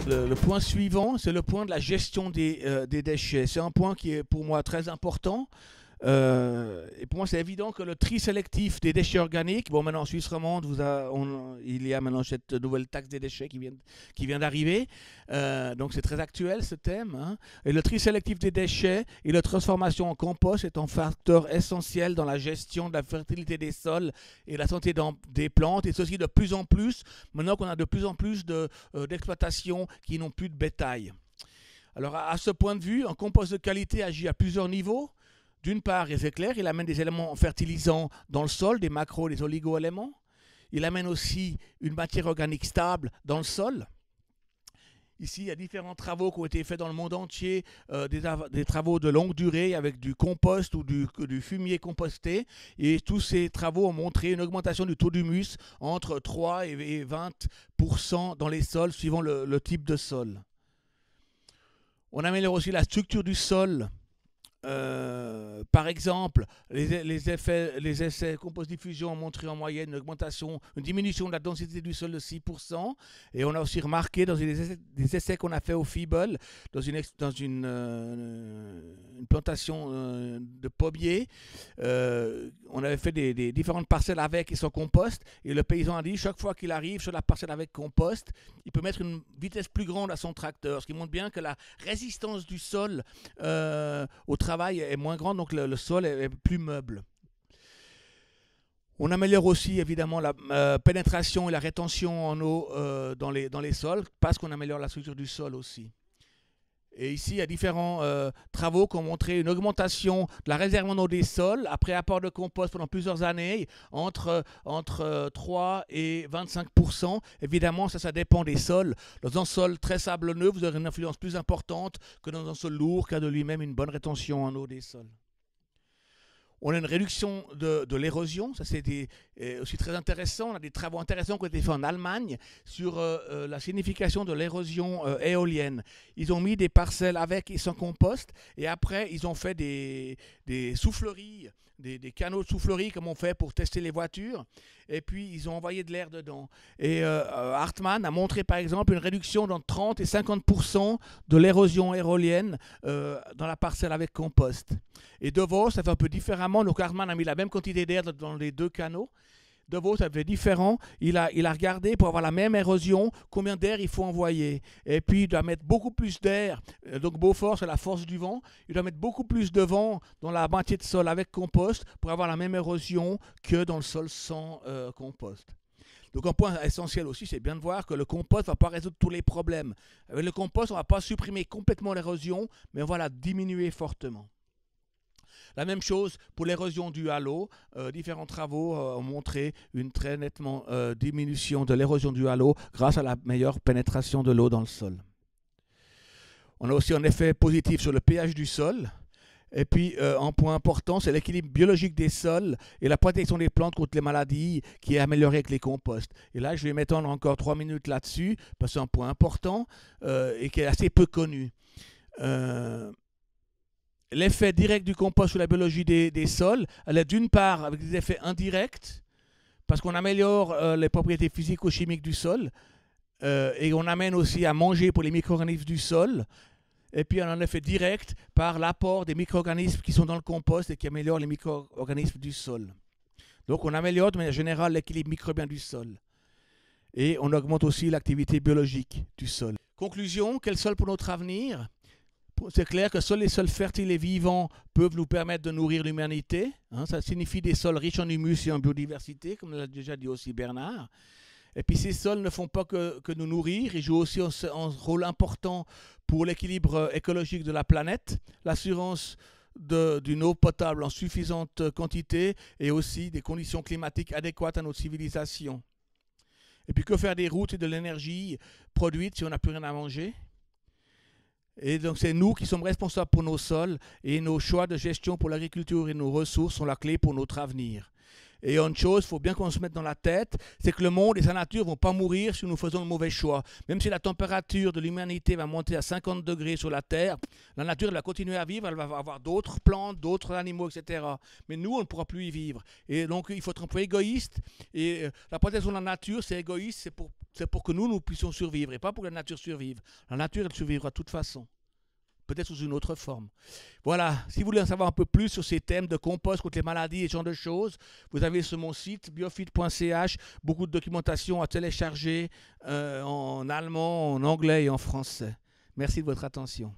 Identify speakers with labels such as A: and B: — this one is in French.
A: Le point suivant, c'est le point de la gestion des déchets. C'est un point qui est pour moi très important. Et pour moi, c'est évident que le tri sélectif des déchets organiques, bon, maintenant en Suisse romande, il y a maintenant cette nouvelle taxe des déchets qui vient d'arriver. Donc c'est très actuel ce thème, hein. Et le tri sélectif des déchets et la transformation en compost est un facteur essentiel dans la gestion de la fertilité des sols et la santé des plantes. Et ceci de plus en plus, maintenant qu'on a de plus en plus d'exploitations qui n'ont plus de bétail. Alors à ce point de vue, un compost de qualité agit à plusieurs niveaux. D'une part, c'est clair, il amène des éléments fertilisants dans le sol, des macros, des oligo-éléments. Il amène aussi une matière organique stable dans le sol. Ici, il y a différents travaux qui ont été faits dans le monde entier, des travaux de longue durée avec du compost ou du fumier composté. Et tous ces travaux ont montré une augmentation du taux d'humus entre 3 et 20% dans les sols, suivant le type de sol. On améliore aussi la structure du sol. Par exemple, les essais compost-diffusion ont montré en moyenne une diminution de la densité du sol de 6%. Et on a aussi remarqué dans des essais qu'on a fait au Feeble, dans une plantation de pommiers, on avait fait des différentes parcelles avec et sans compost. Et le paysan a dit, chaque fois qu'il arrive sur la parcelle avec compost, il peut mettre une vitesse plus grande à son tracteur, ce qui montre bien que la résistance du sol au travail est moins grande, donc le sol est plus meuble. On améliore aussi évidemment la pénétration et la rétention en eau dans les sols, parce qu'on améliore la structure du sol aussi. Et ici, il y a différents travaux qui ont montré une augmentation de la réserve en eau des sols après apport de compost pendant plusieurs années, entre 3 et 25%. Évidemment, ça dépend des sols. Dans un sol très sablonneux, vous aurez une influence plus importante que dans un sol lourd qui a de lui-même une bonne rétention en eau des sols. On a une réduction de l'érosion, ça c'est aussi très intéressant. On a des travaux intéressants qui ont été faits en Allemagne sur la signification de l'érosion éolienne. Ils ont mis des parcelles avec et sans compost, et après ils ont fait des souffleries, des canaux de soufflerie comme on fait pour tester les voitures, et puis ils ont envoyé de l'air dedans. Et Hartmann a montré par exemple une réduction d'entre 30 et 50% de l'érosion aérienne dans la parcelle avec compost. Et De Vos, ça fait un peu différemment. Donc Hartmann a mis la même quantité d'air dans les deux canaux. De Vos, ça fait différent. Il a regardé pour avoir la même érosion, combien d'air il faut envoyer. Et puis, il doit mettre beaucoup plus d'air. Donc, Beaufort, c'est la force du vent. Il doit mettre beaucoup plus de vent dans la moitié de sol avec compost pour avoir la même érosion que dans le sol sans compost. Donc, un point essentiel aussi, c'est bien de voir que le compost ne va pas résoudre tous les problèmes. Avec le compost, on ne va pas supprimer complètement l'érosion, mais on va la diminuer fortement. La même chose pour l'érosion du halo. Différents travaux ont montré une très nettement diminution de l'érosion du halo grâce à la meilleure pénétration de l'eau dans le sol. On a aussi un effet positif sur le pH du sol. Et puis, un point important, c'est l'équilibre biologique des sols et la protection des plantes contre les maladies qui est améliorée avec les composts. Et là, je vais m'étendre encore 3 minutes là-dessus, parce que c'est un point important et qui est assez peu connu. L'effet direct du compost sur la biologie des sols, elle est d'une part avec des effets indirects, parce qu'on améliore les propriétés physico-chimiques du sol, et on amène aussi à manger pour les micro-organismes du sol, et puis on a un effet direct par l'apport des micro-organismes qui sont dans le compost et qui améliorent les micro-organismes du sol. Donc on améliore de manière générale l'équilibre microbien du sol, et on augmente aussi l'activité biologique du sol. Conclusion, quel sol pour notre avenir ? C'est clair que seuls les sols fertiles et vivants peuvent nous permettre de nourrir l'humanité. Ça signifie des sols riches en humus et en biodiversité, comme l'a déjà dit aussi Bernard. Et puis ces sols ne font pas que nous nourrir, ils jouent aussi un rôle important pour l'équilibre écologique de la planète, l'assurance d'une eau potable en suffisante quantité et aussi des conditions climatiques adéquates à notre civilisation. Et puis que faire des routes et de l'énergie produite si on n'a plus rien à manger ? Et donc c'est nous qui sommes responsables pour nos sols, et nos choix de gestion pour l'agriculture et nos ressources sont la clé pour notre avenir. Et une chose, il faut bien qu'on se mette dans la tête, c'est que le monde et sa nature ne vont pas mourir si nous faisons de mauvais choix. Même si la température de l'humanité va monter à 50 degrés sur la Terre, la nature elle va continuer à vivre, elle va avoir d'autres plantes, d'autres animaux, etc. Mais nous, on ne pourra plus y vivre. Et donc il faut être un peu égoïste. Et la protection de la nature, c'est égoïste, c'est pour c'est pour que nous puissions survivre et pas pour que la nature survive. La nature, elle survivra de toute façon. Peut-être sous une autre forme. Voilà, si vous voulez en savoir un peu plus sur ces thèmes de compost contre les maladies et ce genre de choses, vous avez sur mon site biofit.ch beaucoup de documentation à télécharger en allemand, en anglais et en français. Merci de votre attention.